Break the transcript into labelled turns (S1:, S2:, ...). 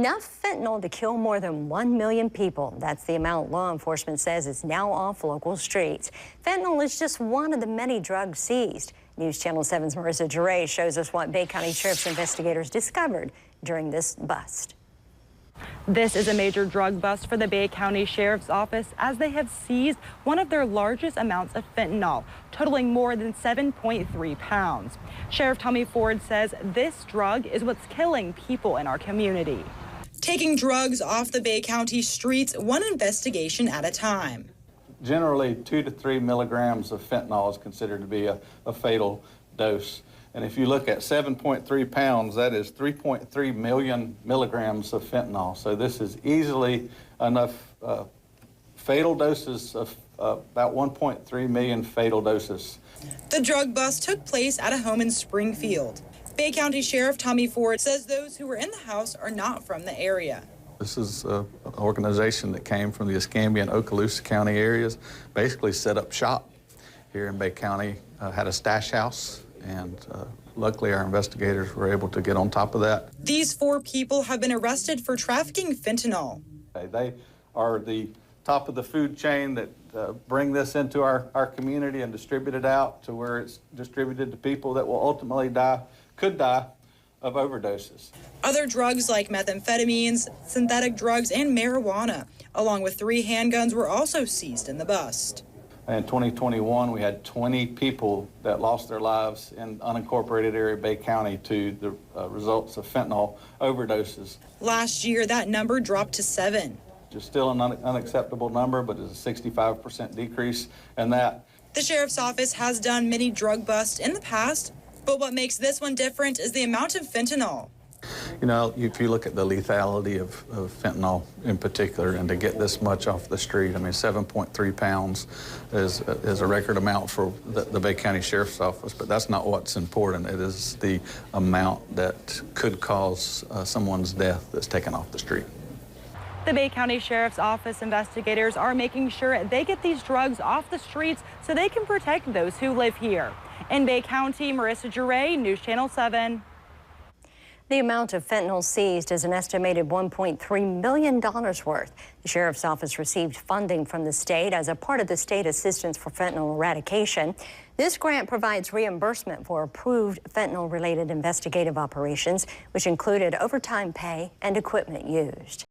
S1: enough fentanyl to kill more than 1 million people. That's the amount law enforcement says is now off local streets. Fentanyl is just one of the many drugs seized. News Channel 7's Marissa Giray shows us what Bay County Sheriff's investigators discovered during this bust.
S2: This is a major drug bust for the Bay County Sheriff's Office as they have seized one of their largest amounts of fentanyl, totaling more than 7.3 pounds. Sheriff Tommy Ford says this drug is what's killing people in our community. Taking drugs off the Bay County streets, one investigation at a time.
S3: Generally, 2 to 3 milligrams of fentanyl is considered to be a fatal dose. And if you look at 7.3 pounds, that is 3.3 million milligrams of fentanyl. So this is easily enough fatal doses of about 1.3 million fatal doses.
S2: The drug bust took place at a home in Springfield. Bay County Sheriff Tommy Ford says those who were in the house are not from the area.
S3: This is an organization that came from the Escambia and Okaloosa County areas, basically set up shop here in Bay County, had a stash house, and luckily our investigators were able to get on top of that.
S2: These 4 people have been arrested for trafficking fentanyl.
S3: They are the top of the food chain that bring this into our community and distribute it out to where it's distributed to people that will ultimately could die of overdoses.
S2: Other drugs like methamphetamines, synthetic drugs, and marijuana, along with 3 handguns, were also seized in the bust.
S3: In 2021, we had 20 people that lost their lives in unincorporated area Bay County to the results of fentanyl overdoses.
S2: Last year, that number dropped to 7.
S3: It's still an unacceptable number, but it's a 65% decrease in that.
S2: The Sheriff's Office has done many drug busts in the past, but what makes this one different is the amount of fentanyl.
S3: You know, if you look at the lethality of fentanyl in particular, and to get this much off the street, I mean, 7.3 pounds is a record amount for the Bay County Sheriff's Office, but that's not what's important. It is the amount that could cause someone's death that's taken off the street.
S2: The Bay County Sheriff's Office investigators are making sure they get these drugs off the streets so they can protect those who live here. In Bay County, Marissa Giray, News Channel 7.
S1: The amount of fentanyl seized is an estimated $1.3 million worth. The Sheriff's Office received funding from the state as a part of the State Assistance for Fentanyl Eradication. This grant provides reimbursement for approved fentanyl-related investigative operations, which included overtime pay and equipment used.